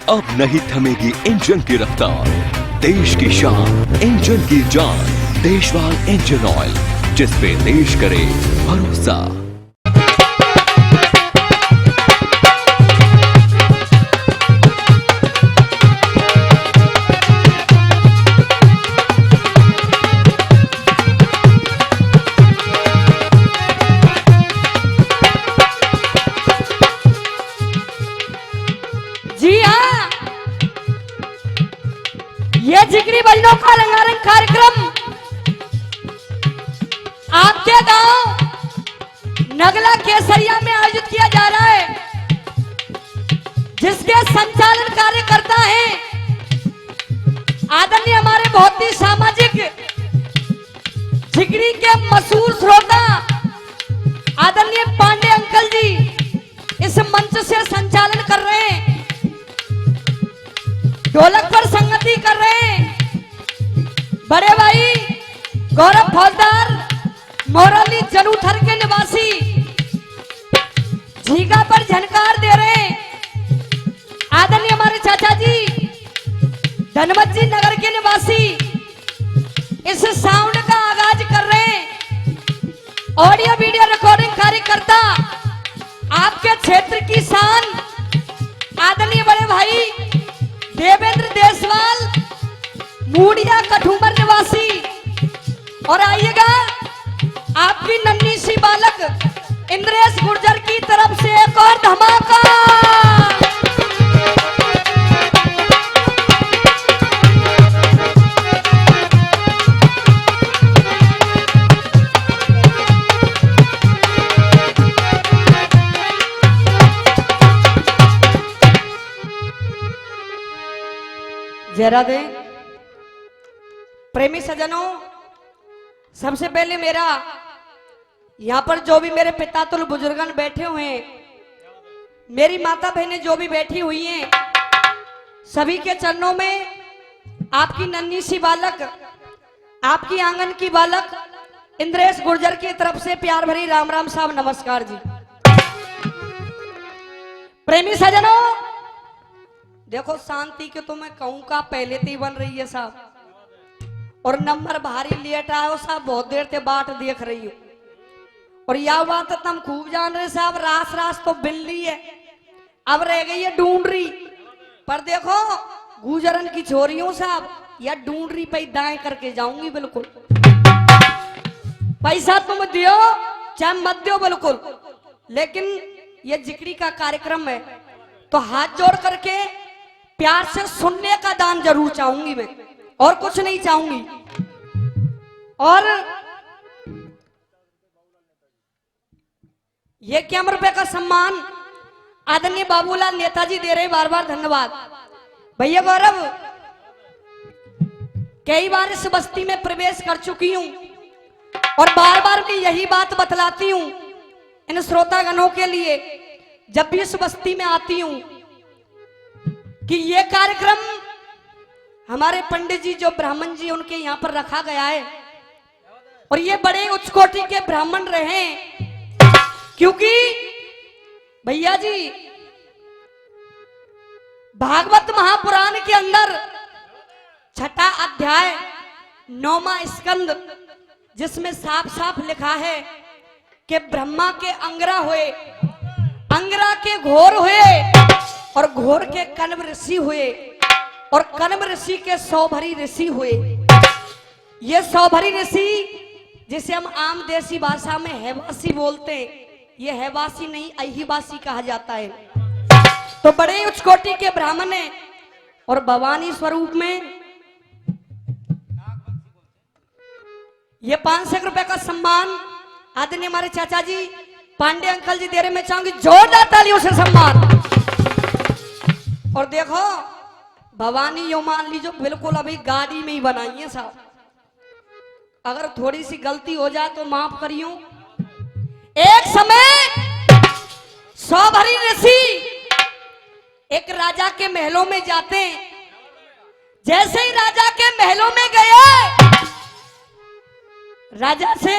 अब नहीं थमेगी इंजन की रफ्तार, देश की शान इंजन की जान, देशवाल इंजन ऑयल, जिस पे देश करे भरोसा। ये जिगरी बजनों का रंगारंग कार्यक्रम आपके गांव नगला केसरिया में आयोजित किया जा रहा है, जिसके संचालन कार्यकर्ता हैं आदरणीय हमारे बहुत ही सामाजिक जिगरी के मशहूर श्रोता आदरणीय पांडे अंकल जी इस मंच से संचालन कर रहे हैं, ढोलक पर संगति कर रहे हैं बड़े भाई गौरव फौजदार मोरली जलूथर के निवासी, झीगा पर झनकार दे रहे हैं आदरणीय हमारे चाचा जी धनवत जी नगर के निवासी, इस साउंड का आगाज कर रहे हैं। ऑडियो वीडियो रिकॉर्डिंग कार्यकर्ता आपके क्षेत्र की शान आदरणीय बड़े भाई देवेंद्र देसवाल मूडिया कठुमर निवासी, और आइएगा आपकी नन्ही सी बालक इंद्रेश गुर्जर की तरफ से एक और धमाका। जरा दे प्रेमी सजनों, सबसे पहले मेरा यहाँ पर जो भी मेरे पिता तुल बुजुर्गन बैठे हुए हैं, मेरी माता बहनें जो भी बैठी हुई हैं, सभी के चरणों में आपकी नन्ही सी बालक, आपकी आंगन की बालक इंद्रेश गुर्जर की तरफ से प्यार भरी राम राम साहब नमस्कार जी। प्रेमी सजनों देखो, शांति के तो मैं कहूं का पहले तो ही बन रही है साहब, और नंबर भारी लेट आयो साहब, बहुत देर से बाट देख रही हो, और यह बात तो तुम खूब जान रहे साहब, रास रास तो बिल्ली है, अब रह गई है ढूंढरी पर। देखो गुजरन की छोरियों साहब, या ढूंढरी पे दाएं करके जाऊंगी बिल्कुल, पैसा तुम दियो चाहे मत दियो बिल्कुल, लेकिन ये जिक्री का कार्यक्रम है तो हाथ जोड़ करके प्यार से सुनने का दान जरूर चाहूंगी मैं, और कुछ नहीं चाहूंगी। और ये 51 रुपए का सम्मान आदरणीय बाबूलाल नेताजी दे रहे, बार बार धन्यवाद भैया गौरव। कई बार इस बस्ती में प्रवेश कर चुकी हूं और बार बार मैं यही बात बतलाती हूं इन श्रोतागणों के लिए, जब भी इस बस्ती में आती हूं, कि ये कार्यक्रम हमारे पंडित जी जो ब्राह्मण जी उनके यहाँ पर रखा गया है, और ये बड़े उच्च कोटि के ब्राह्मण रहे, क्योंकि भैया जी भागवत महापुराण के अंदर 6ठा अध्याय 9वां स्कंद, जिसमें साफ साफ लिखा है कि ब्रह्मा के अंगरा हुए, अंगरा के घोर हुए, और घोर के कण्व ऋषि हुए, और कण्व ऋषि के सौभरी ऋषि हुए। ये सौभरी ऋषि जिसे हम आम देसी भाषा में हैवासी बोलते हैं, ये हैवासी नहीं अहिवासी कहा जाता है। तो बड़े उच्च कोटि के ब्राह्मण हैं, और भवानी स्वरूप में ये 500 रुपए का सम्मान आदरणीय हमारे चाचा जी पांडे अंकल जी दे रहे, मैं चाहूंगी जोरदार तालियों से सम्मान। और देखो भवानी यो मान लीजिए बिल्कुल अभी गाड़ी में ही बनाई है साहब, अगर थोड़ी सी गलती हो जाए तो माफ करियो। एक समय सौभरी ऋषि एक राजा के महलों में जाते हैं, जैसे ही राजा के महलों में गए, राजा से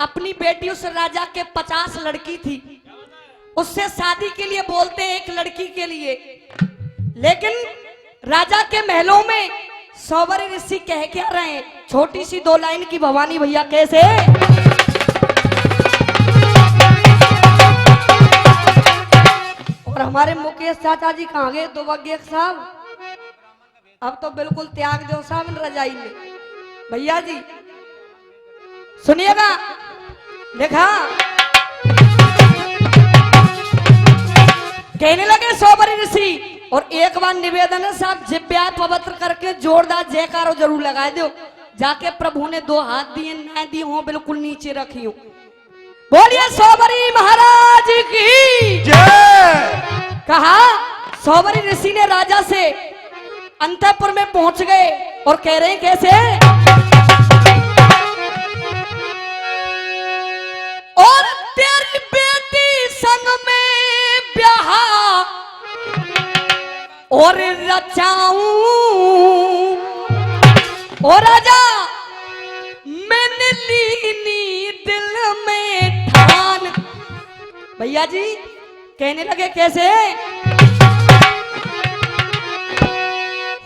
अपनी बेटी, उस राजा के 50 लड़की थी, उससे शादी के लिए बोलते हैं एक लड़की के लिए, लेकिन राजा के महलों में सौवरी ऋषि कह क्या रहे हैं, छोटी सी 2 लाइन की भवानी भैया कैसे। और हमारे मुकेश चाचा जी कहाँ गए दुर्भाग्य साहब, अब तो बिल्कुल त्याग दो साहब इन रजाई में। भैया जी सुनिएगा, देखा कहने लगे सौवरी ऋषि, और एक बार निवेदन है साहब, जिब्या पवित्र करके जोरदार जयकारो जरूर लगा दो। जाके प्रभु ने 2 हाथ दिए ना दिए हो बिल्कुल नीचे रखी हो। बोलिए सौवरी महाराज की जय। कहा सौवरी ऋषि ने राजा से अंतःपुर में पहुंच गए और कह रहे हैं कैसे। और तेरी बेटी संग में ब्याह और रचाऊं, और राजा मैंने लीनी दिल में ठान। भैया जी कहने लगे कैसे।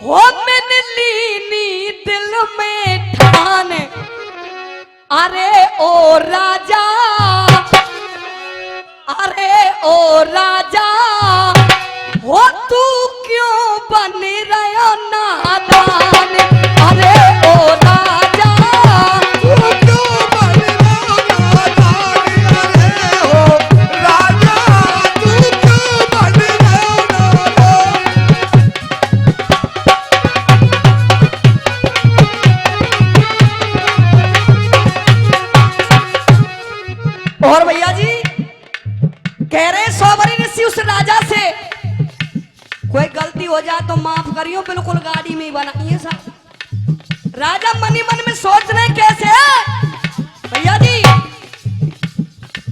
हो मैंने लीनी दिल में ठान, अरे ओ राजा, अरे ओ राजा, हो तू क्यों बन रहा नादान। अरे ओ राजा, तू क्यों बन रहा नादान। अरे ओ राजा, तू क्यों बन रहा नादान। और भैया जी कह रहे सौवरी ऋषि उस राजा से, कोई गलती हो जाए तो माफ करियो, बिल्कुल गाड़ी में ही बनाइए साहब। राजा मनी मन में सोच रहे कैसे भैया जी।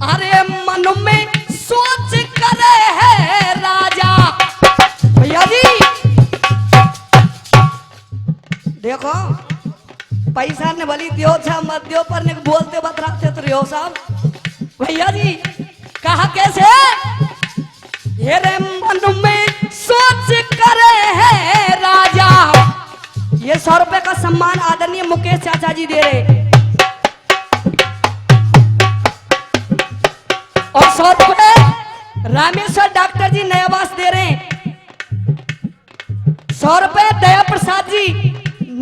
अरे मन में सोच करे है राजा। भैया जी देखो पैसा ने भली दियो छा मत दियो, पर ने बोलते बतराते तो रियो साहब। भैया जी कहा कैसे। ये रे मन में सोच करे है राजा। ये 100 रुपए का सम्मान आदरणीय मुकेश चाचा जी दे रहे, और 100 रुपए रामेश्वर डॉक्टर जी नयावास दे रहे हैं। 100 रुपए दया प्रसाद जी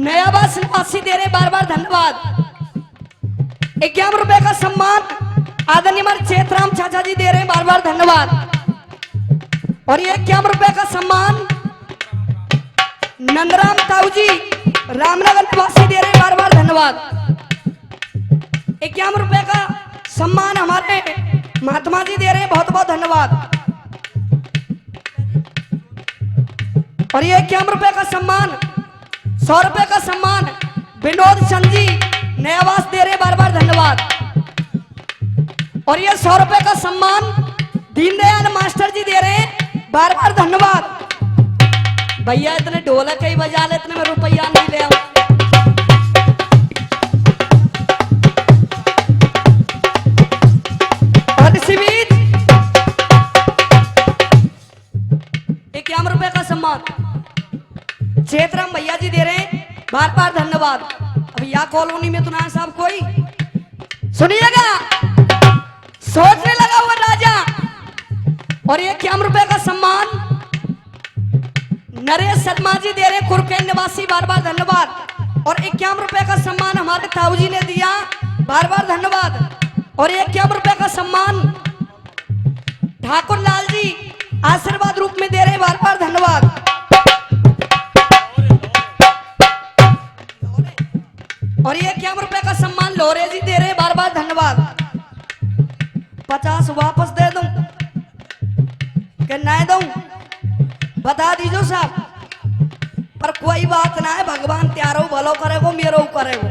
नयावास निवासी दे रहे, बार बार धन्यवाद। 51 रुपए का सम्मान आदरणीय हमारे चेतराम चाचा जी दे रहे हैं, बार बार धन्यवाद। और ये 51 रुपए का सम्मान नंदराम ताऊ जी रामनगर निवासी दे रहे हैं, बार बार धन्यवाद। 51 रुपए का सम्मान हमारे महात्मा जी दे रहे हैं, बहुत बहुत धन्यवाद। और ये 51 रुपए का सम्मान 100 रुपए का सम्मान विनोद चंद जी नयावास दे रहे हैं, बार बार धन्यवाद। और ये 100 रुपए का सम्मान दीनदयाल मास्टर जी दे रहे हैं, बार बार धन्यवाद। भैया इतने ढोलक ही बजा ले, इतने में रुपया नहीं ले आऊं। और इसी बीच 51 रुपए का सम्मान चेतराम भैया जी दे रहे हैं, बार बार धन्यवाद। अभी यहाँ कॉलोनी में तो ना साहब कोई सुनिएगा, सोचने लगा हुआ राजा। और ये 51 रुपए का सम्मान नरेश शर्मा जी दे रहे, कुरकेन निवासी, बार बार धन्यवाद। और 51 रुपए का सम्मान हमारे ताऊ जी ने दिया, बार बार धन्यवाद। और ये 51 रुपए का सम्मान ठाकुर लाल जी आशीर्वाद रूप में दे रहे, बार बार धन्यवाद। और ये 51 रुपए का सम्मान लोरे जी दे रहे, बार बार धन्यवाद। 50 वापस दे दूं कि नहीं दूं बता दीजिए साहब, पर कोई बात ना है, भगवान त्यारो भलो करेगो मेरो करेगो।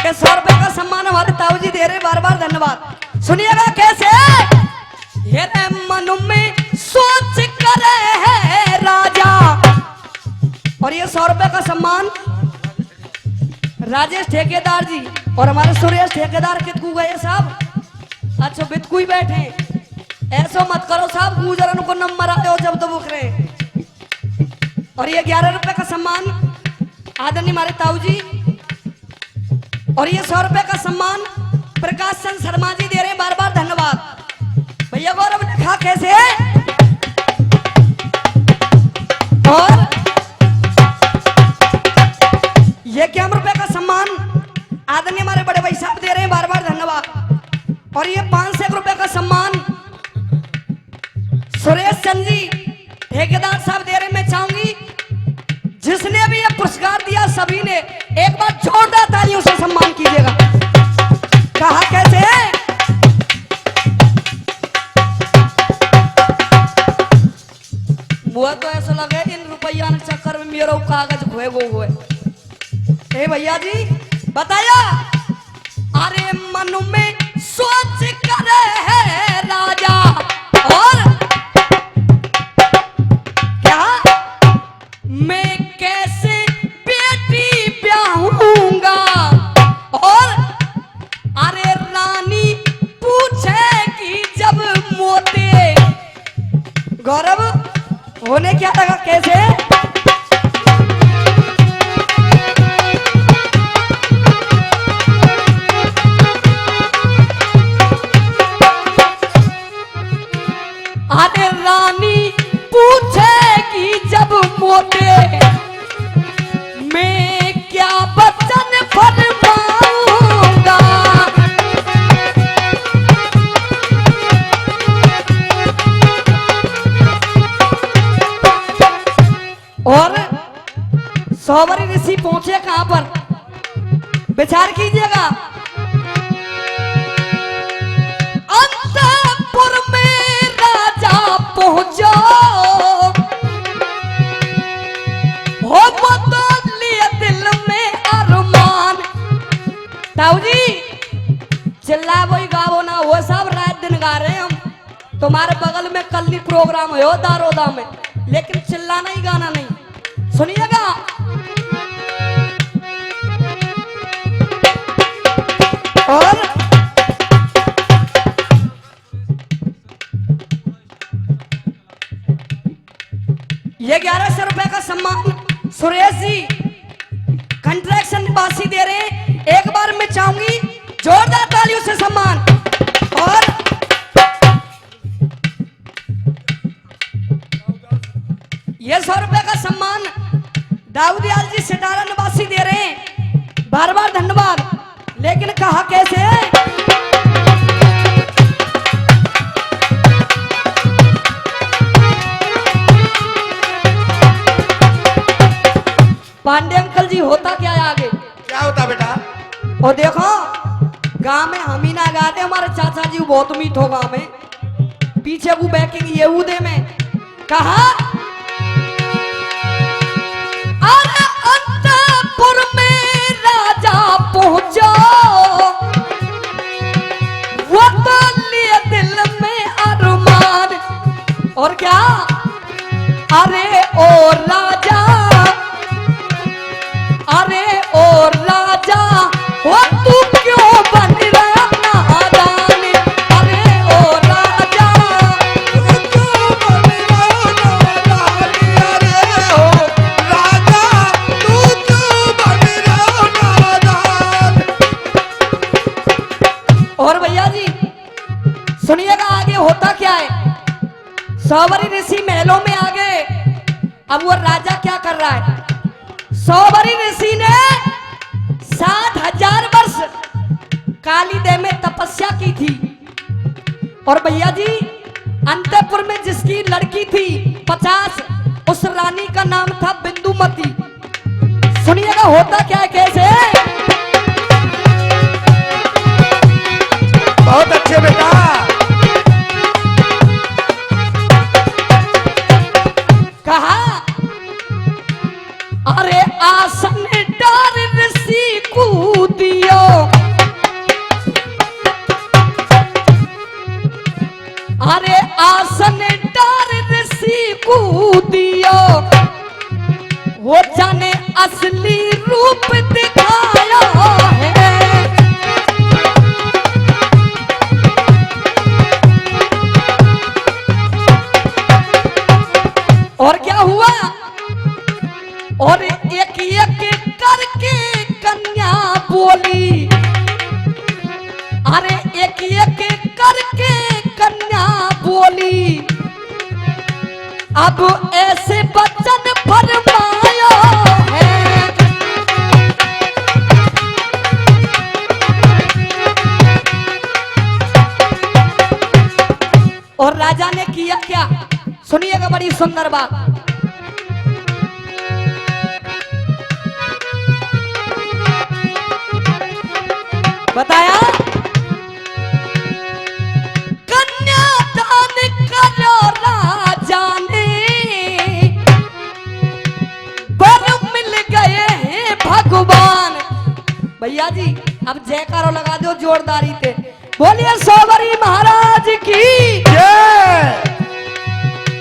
के 100 रुपए का सम्मान हमारे ताऊ जी दे रहे, बार बार धन्यवाद। सुनिएगा कैसे। ये मन में सोच करे है राजा। और ये 100 रुपए का सम्मान राजेश ठेकेदार जी और हमारे सुरेश ठेकेदार कितकू गए साहब। अच्छा बितकू ही बैठे, ऐसा मत करो साहब, गुजरन को नंबर आए हो जब तो बुक रहे। और ये 11 रुपए का सम्मान आदरणीय हमारे ताऊ जी, और ये 100 रुपए का सम्मान प्रकाश चंद शर्मा जी दे रहे हैं, बार बार धन्यवाद। भैया गौरव ने कहा कैसे है? और ये 51 रुपए का सम्मान आदरणीय हमारे बड़े भाई साहब दे रहे हैं, बार बार धन्यवाद। और ये 500 रुपए का सम्मान सुरेश चंद जी ठेकेदार साहब दे रहे हैं। मैं चाहूंगी जिसने भी ये पुरस्कार दिया सभी ने एक बार जोरदार तालियों से सम्मान कीजिएगा। कहा कैसे है? मुझे तो ऐसा लगे इन रुपया के चक्कर में मेरा कागज खोए वो हुए। ए भैया जी बताया, अरे मन में सोच करे है राजा, और क्या मैं कैसे बेटी ब्याहूंगा, और अरे रानी पूछेगी जब मोते। गौरव होने क्या लगा कैसे? अरे रानी पूछेगी जब मोते, मैं क्या वचन फरमाऊंगा। और सौवरी ऋषि पहुंचे कहां पर? विचार कीजिएगा। अंतपुर में राजा पहुंचो, हो बदल लिए दिल में अरमान। ताऊ जी चिल्ला वही गावो ना, वो सब रात दिन गा रहे हैं हम। तुम्हारे बगल में कल ही प्रोग्राम हो दारोदा में, लेकिन चिल्लाना ही गाना नहीं। सुनिएगा, और ये 1100 रुपए का सम्मान सुरेश जी कंट्रैक्शन निवासी दे रहे हैं। एक बार मैं चाहूंगी जोरदार तालियों से सम्मान। और ये 100 रुपए का सम्मान दाऊदयाल जी सितारा निवासी दे रहे हैं, बार बार धन्यवाद। लेकिन कहा कैसे है? पांडे अंकल जी होता क्या है आगे? क्या होता बेटा? और देखो गांव में हम ही ना गाते, हमारे चाचा जी बहुत मीठ हो गांव में, पीछे वो बैकिंग यहूदे में। कहा अरे अंतपुर में राजा पहुंचो, वो तो लिए दिल में अरमान। और क्या? अरे ओ राजा, अरे ओ राजा, वो तू क्यों बन रहा नादान। अरे ओ राजा, तू क्यों बन रहा नादान। अरे ओ राजा, तू क्यों बन रहा नादान। और भैया जी सुनिएगा आगे होता क्या है। सौवरी ऋषि महलों में आ गए। अब वो राजा क्या कर रहा है? सौवरी ऋषि ने 7000 वर्ष काली देव में तपस्या की थी। और भैया जी अंतपुर में जिसकी लड़की थी 50, उस रानी का नाम था बिंदुमती। सुनिएगा होता क्या है कैसे? बहुत अच्छे बेटा। कहा अरे आसन डार ऋषि कूदियो, अरे आसन डार ऋषि कूदियो, वो जाने असली रूप दिखाया है। और क्या हुआ? और एक एक करके कन्या बोली, अरे एक एक करके कन्या बोली, अब ऐसे वचन फरमाया है। और राजा ने किया क्या, सुनिएगा बड़ी सुंदर बात। बताया कन्यादान करो राजा ने, वर मिल गए हैं भगवान। भैया जी अब जयकारो लगा दो जोरदारी से, बोलिए सोबरी महाराज की जय।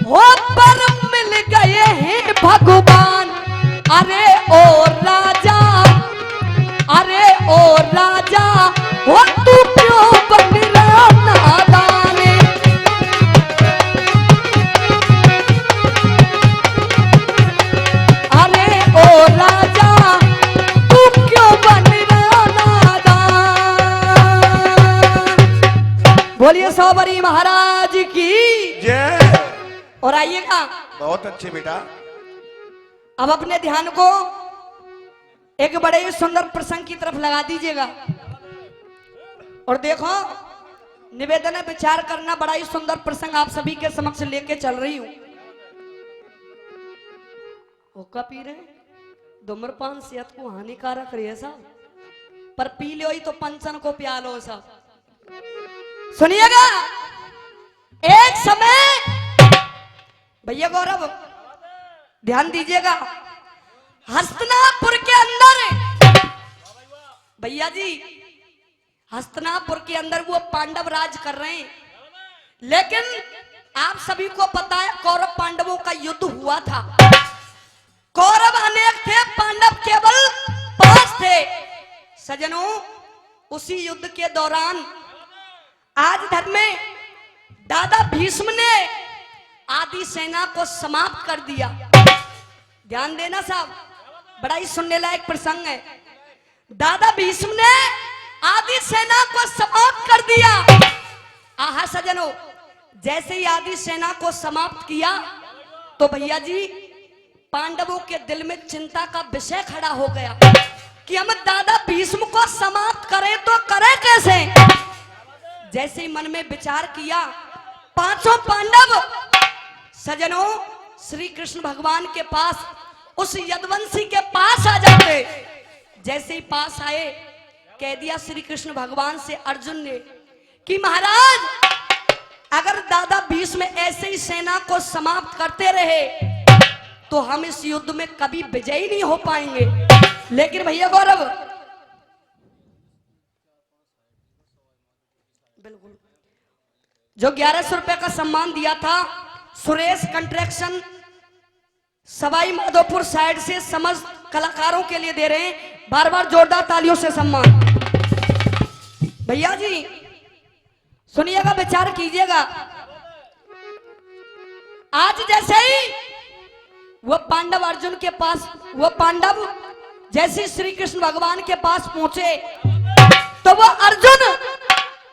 हो वर मिल गए हैं भगवान। अरे ओ राजा, अरे ओ राजा, हो तू क्यों बन रहा नादान। अरे ओ राजा, तू क्यों बन रहा नादान। बोलिए सोबरी महाराज की जय। और आइएगा बहुत अच्छे बेटा। अब अपने ध्यान को एक बड़े ही सुंदर प्रसंग की तरफ लगा दीजिएगा। और देखो निवेदन है विचार करना, बड़ा ही सुंदर प्रसंग आप सभी के समक्ष लेके चल रही हूं। हुक्का पी रहे, धूम्रपान सेहत को हानिकारक रही है साहब, पर पी लो ही तो पंचन को प्या लो साहब। सुनिएगा, एक समय भैया गौरव ध्यान दीजिएगा, हस्तिनापुर के अंदर भैया जी, हस्तिनापुर के अंदर वो पांडव राज कर रहे हैं। लेकिन आप सभी को पता है कौरव पांडवों का युद्ध हुआ था। कौरव अनेक थे, पांडव केवल 5 थे। सजनों, उसी युद्ध के दौरान आज धर्म में दादा भीष्म ने आदि सेना को समाप्त कर दिया। ध्यान देना साहब, बड़ा ही सुनने लायक प्रसंग है। दादा भीष्म ने आदि सेना को समाप्त कर दिया। आहा सजनों, जैसे ही आदि सेना को समाप्त किया तो भैया जी पांडवों के दिल में चिंता का विषय खड़ा हो गया कि हम दादा भीष्म को समाप्त करें तो करें कैसे। जैसे ही मन में विचार किया, 500 पांडव सजनों श्री कृष्ण भगवान के पास, उस यदुवंशी के पास आ जाते। जैसे ही पास आए, कह दिया श्री कृष्ण भगवान से अर्जुन ने कि महाराज, अगर दादा भीष्म ऐसे ही सेना को समाप्त करते रहे तो हम इस युद्ध में कभी विजयी नहीं हो पाएंगे। लेकिन भैया गौरव, बिल्कुल जो 1100 रुपए का सम्मान दिया था सुरेश कंस्ट्रक्शन सवाई माधोपुर साइड से समस्त कलाकारों के लिए दे रहे हैं। बार बार जोरदार तालियों से सम्मान। भैया जी सुनिएगा, विचार कीजिएगा। आज जैसे ही वो पांडव अर्जुन के पास, वो पांडव जैसे श्री कृष्ण भगवान के पास पहुंचे तो वो अर्जुन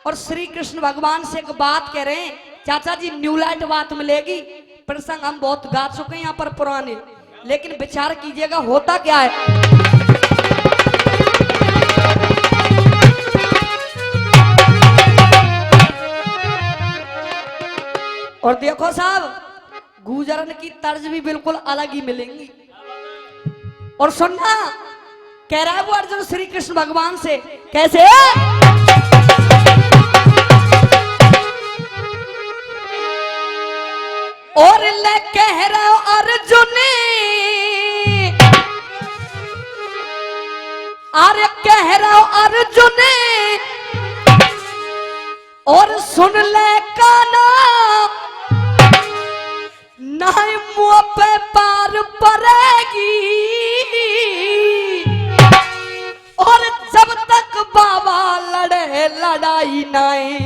और श्री कृष्ण भगवान से एक बात कह रहे हैं। चाचा जी न्यू लाइट बात मिलेगी, प्रसंग हम बहुत गा चुके हैं यहाँ पर पुराने, लेकिन विचार कीजिएगा होता क्या है। और देखो साहब, गुजरन की तर्ज भी बिल्कुल अलग ही मिलेंगी। और सुनना, कह रहा है वो अर्जुन श्री कृष्ण भगवान से, कैसे? और ले कह रहा हूं अर्जुन, अरे कह रहा हूं अर्जुन, और सुन ले काना, नहीं मुंह पे पार पड़ेगी, और जब तक बाबा लड़े लड़ाई नहीं।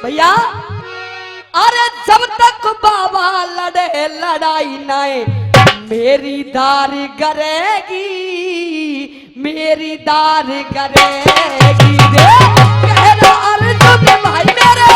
भैया, अरे जब तक बाबा लड़े लड़ाई नहीं, मेरी दार करेगी, मेरी दार करेगी रे, कह रहा अर्जुन भाई मेरे।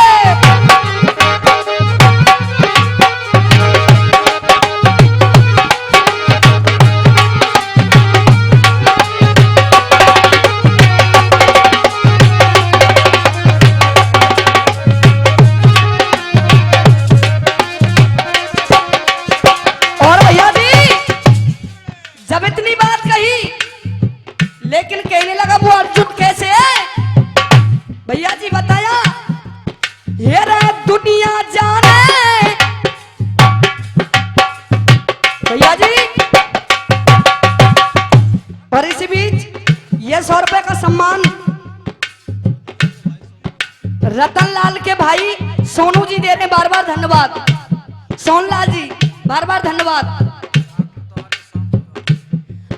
लेकिन कहने लगा वो अर्जुन कैसे है? भैया जी बताया, ये रे दुनिया जाने। भैया जी और इसी बीच ये 100 रुपए का सम्मान रतन लाल के भाई सोनू जी दे रहे, बार बार धन्यवाद। सोनलाल जी बार बार धन्यवाद।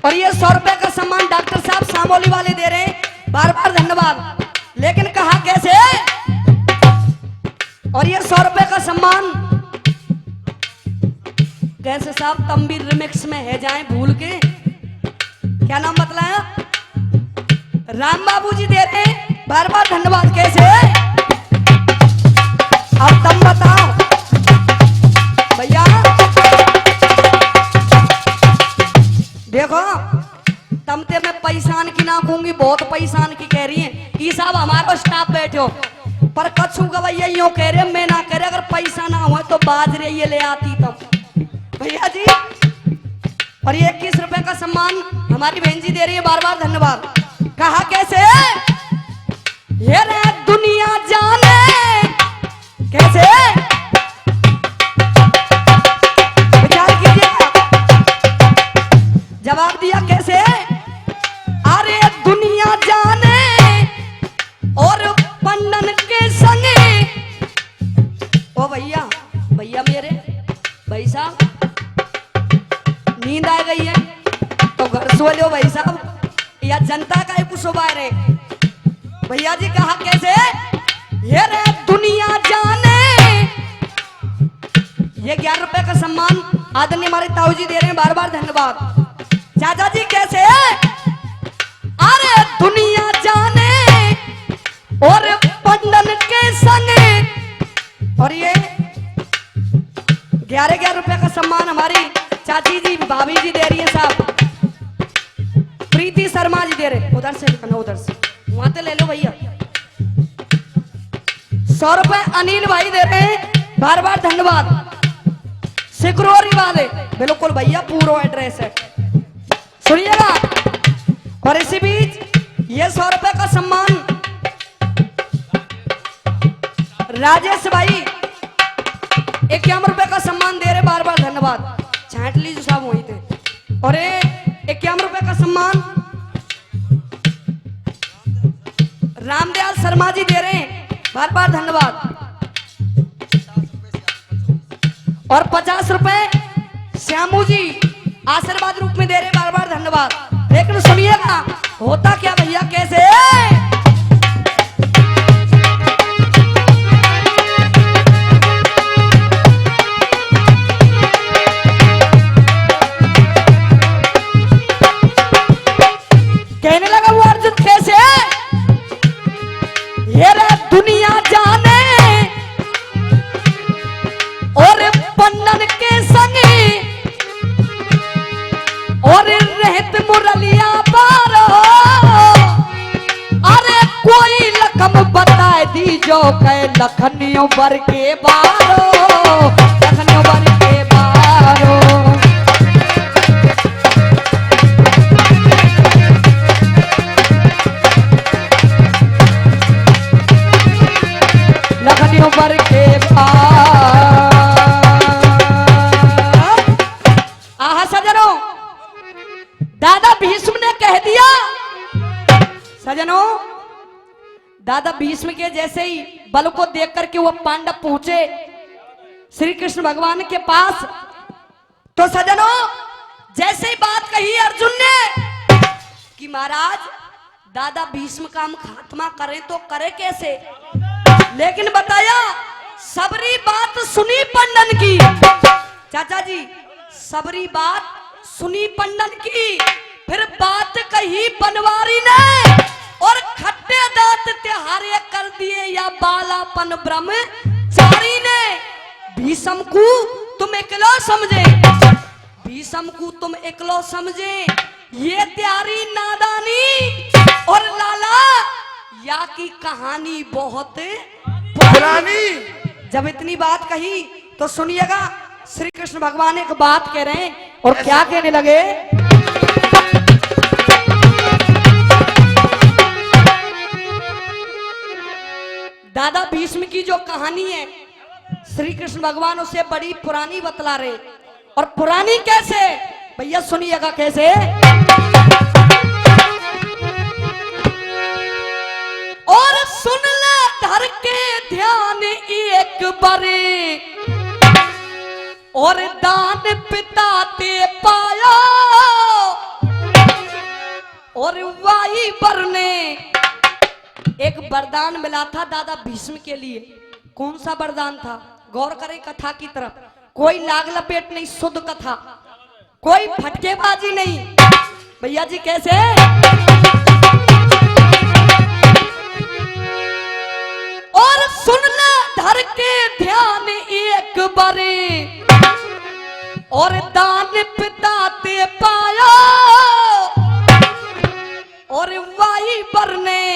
और ये 100 रुपए का सम्मान डॉक्टर साहब सामोली वाले दे रहे हैं, बार बार धन्यवाद। लेकिन कहा कैसे? और ये 100 रुपए का सम्मान कैसे साहब? तंबीर रिमिक्स में है जाए भूल के, क्या नाम बतलाया? राम बाबू जी दे रहे हैं, बार बार धन्यवाद। कैसे? अब तुम बताओ भैया। देखो तमते मैं पैसान की ना कहूंगी, बहुत पैसान की कह रही है। ये साहब हमारा स्टाफ बैठे हो, पर कछु गवैया यूं कह रहे, मैं ना कह रहे। अगर पैसा ना हो तो बाजरे ये ले आती तब भैया जी। और ये 21 रुपए का सम्मान हमारी बहन जी दे रही है, बार बार धन्यवाद। कहा कैसे? ये रे दुनिया जाने। कैसे? विचार कीजिएगा, जवाब दिया कैसे? अरे दुनिया जाने और पंडन के संगे। ओ भैया, भैया मेरे भाई साहब नींद आ गई है तो घर सो लो भाई साहब, या जनता का कुछ सुबार है। भैया जी कहा कैसे? ये रे दुनिया जाने। ये 11 रुपए का सम्मान आदरणीय हमारे ताऊ जी दे रहे हैं, बार बार धन्यवाद। चाचा जी कैसे? अरे दुनिया जाने और पंडन के संग। और ये 11 रुपए का सम्मान हमारी चाची जी भाभी जी दे रही है साहब। प्रीति शर्मा जी दे रहे, उधर से निकलना, उधर से वहां से ले लो भैया। 100 रुपए अनिल भाई दे रहे हैं, बार बार धन्यवाद। सिकरोरी वाले बिल्कुल भैया, पूरा एड्रेस है, सुनिएगा। और इसी बीच ये 100 रुपए का सम्मान राजेश भाई 51 रुपए का सम्मान दे रहे, बार बार धन्यवाद। छाट लीजिए साहब वहीं थे। और 51 रुपए का सम्मान रामदयाल शर्मा जी दे रहे हैं, बार बार धन्यवाद। और 50 रुपए श्यामू जी आशीर्वाद रूप में दे रहे, बार बार धन्यवाद। लेकिन सुनिएगा होता क्या भैया कैसे? कहने लगा वो अर्जुन कैसे? ये रे दुनिया जाने और पंडन के संगे और रहत मुरलिया बारो। अरे कोई लकम बता दीजो कै लखनियों बर के बारो, लखनियों बर के बारो। लखनियों बर के बारो। आहा सजनों, दादा भीष्म ने कह दिया। सजनों, दादा भीष्म के जैसे ही बल को देख करके वो पांडव पहुंचे श्री कृष्ण भगवान के पास, तो सजनों जैसे ही बात कही अर्जुन ने कि महाराज दादा भीष्म का हम खात्मा करें तो करें कैसे? लेकिन बताया सबरी बात सुनी पंडन की। चाचा जी सबरी बात सुनी पंडन की, फिर बात कही बनवारी ने, और खट्टे दांत तिहारे कर दिए या बालापन ब्रह्मचारी ने। भीष्म को तुम एकलो समझे, भीष्म को तुम एकलो समझे, ये त्यारी नादानी, और लाला या की कहानी बहुत पुरानी। जब इतनी बात कही तो सुनिएगा, श्री कृष्ण भगवान एक बात कह रहे हैं, और क्या कहने लगे। दादा भीष्म की जो कहानी है, श्री कृष्ण भगवान उसे बड़ी पुरानी बतला रहे, और पुरानी कैसे भैया सुनिएगा कैसे। और सुन ले धर के ध्यान एक बारे, और दान पिता ते पाया, और वाई बर ने एक वरदान मिला था दादा भीष्म के लिए। कौन सा वरदान था, गौर करें कथा की तरफ। कोई लाग लपेट नहीं, शुद्ध कथा, कोई फटकेबाजी नहीं। भैया जी कैसे। और सुन ले धर के ध्यान एक बारे, और दान पिता ते पाया, और वाई बर ने,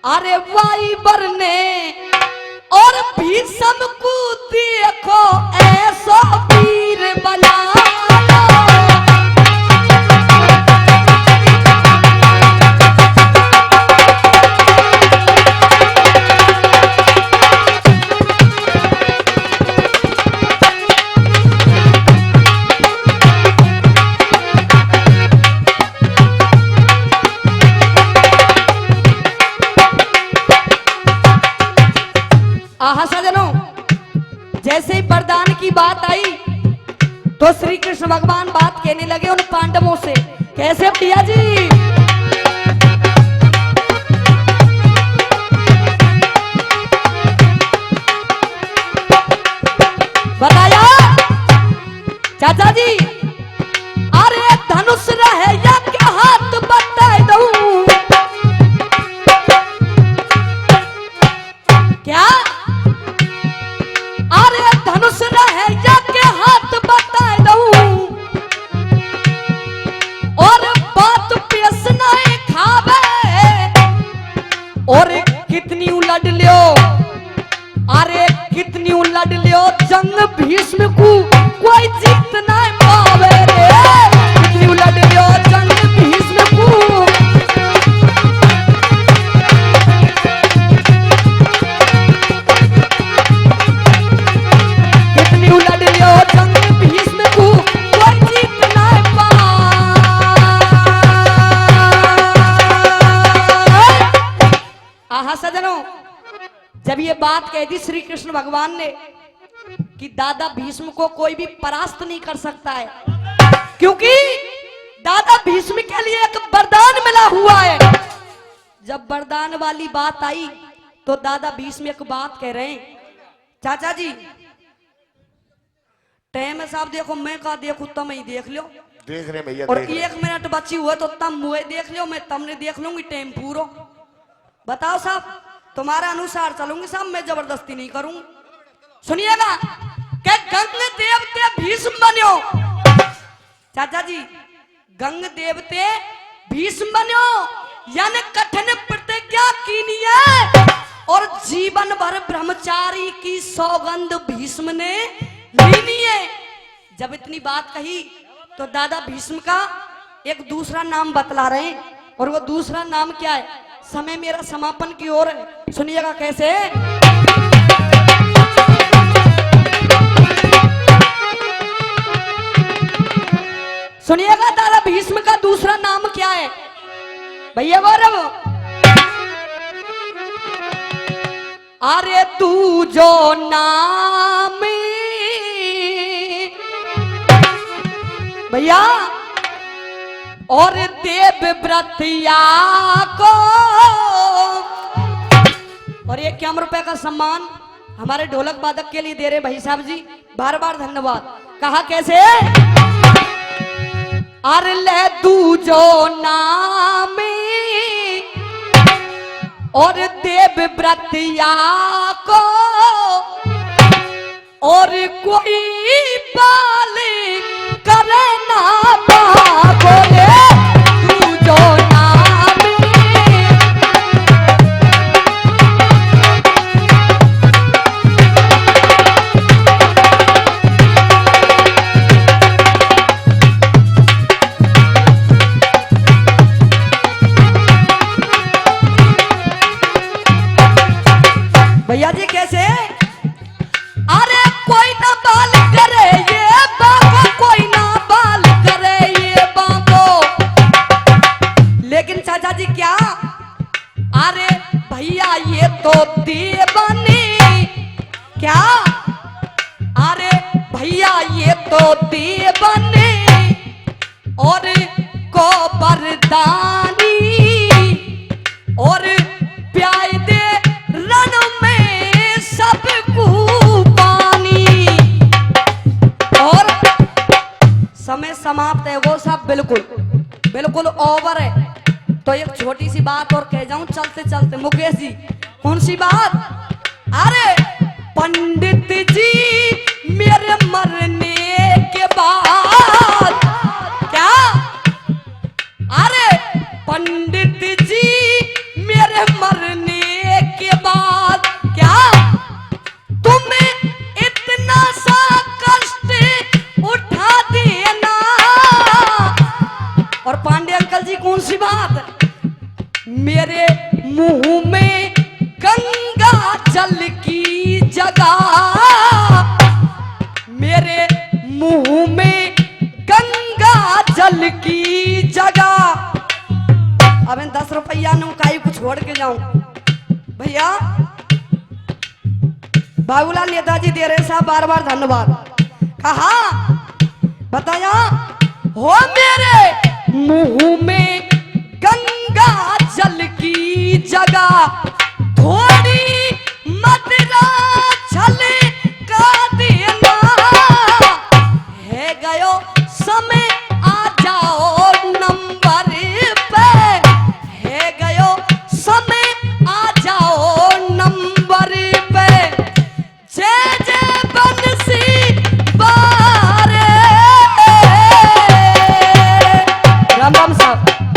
अरे वाई बर ने, और भीष्म को देखो ऐसा वीर बना। आहा सजनों, जैसे ही वरदान की बात आई तो श्री कृष्ण भगवान बात कहने लगे उन पांडवों से। कैसे भैया जी। बताया चाचा जी, अरे धनुष रहे या क्या हाथ बता दूं, क्या अरे धनुष रहे या के हाथ बता दूं, और बात पेश नहीं खावे, और कितनी उलट लियो, अरे कितनी उलट लियो, जंग भीष्म को कोई जीत नहीं पावे रे। कितनी उलट लियो जंग भीष्म को, उलट लियो जंग भीष्म को कोई जीत नहीं पाए। आहा सजनों, जब ये बात कह दी श्री कृष्ण भगवान ने कि दादा भीष्म को कोई भी परास्त नहीं कर सकता है, क्योंकि दादा भीष्म के लिए एक वरदान मिला हुआ है। जब वरदान वाली बात आई तो दादा भीष्म एक बात कह रहे हैं, चाचा जी टाइम है साहब, देखो मैं का देखू तम ही देख लो, देख रहे भैया, और देख रहे। 1 मिनट बची हुआ तो तम मुझे देख लो, मैं तमने देख लूंगी, टाइम पूरा। बताओ साहब, तुम्हारा अनुसार चलूंगी साहब, मैं जबरदस्ती नहीं करूंगी। सुनिएगा, क्या गंग देवते भीष्म बन्यो, चाचा जी गंग देवते भीष्म बन्यो, यानी कठिन प्रतिज्ञा कीनी है, और जीवन भर ब्रह्मचारी की सौगंध भीष्म ने लीनी है। जब इतनी बात कही तो दादा भीष्म का एक दूसरा नाम बतला रहे हैं, और वो दूसरा नाम क्या है। समय मेरा समापन की ओर है, सुनिएगा कैसे। सुनिएगा दादा भीष्म का दूसरा नाम क्या है भैया गौरव। अरे तू जो नाम भैया, और देव व्रतिया को, और ये 1 रुपए का सम्मान हमारे ढोलक वादक के लिए दे रहे भाई साहब जी, बार बार धन्यवाद। कहा कैसे। अर ले दूजो नामी और देव व्रतिया को और कोई पाली करे ना बोले दूजो नामी। भैया जी कैसे? अरे कोई ना बाल करे ये बाबा, कोई ना बाल करे ये बाबो। लेकिन चाचा जी क्या? अरे भैया ये तो दीवानी क्या? अरे भैया ये तो दीवानी और को बरदानी और प्याय दे रण में सबको पानी। और समय समाप्त है, वो सब बिल्कुल बिल्कुल ओवर है। तो एक छोटी सी बात और कह जाऊं चलते चलते मुकेश जी। कौन सी बात? अरे पंडित जी मेरे मरने के बाद क्या? अरे पंडित जी मेरे मरने के बाद क्या तुम्हें इतना सा कष्ट उठा देना। और पांडे अंकल जी कौन सी बात? मेरे मुंह में गंगा जल की जगह, मेरे मुंह में गंगा जल की जगह। अब इन 10 रुपया नुकाई को छोड़ के जाऊं भैया। बाबूलाल नेताजी दे रहे साहब बार बार धन्यवाद। कहा बताया हो मेरे मुंह में गंगा जल की जगह थोड़ी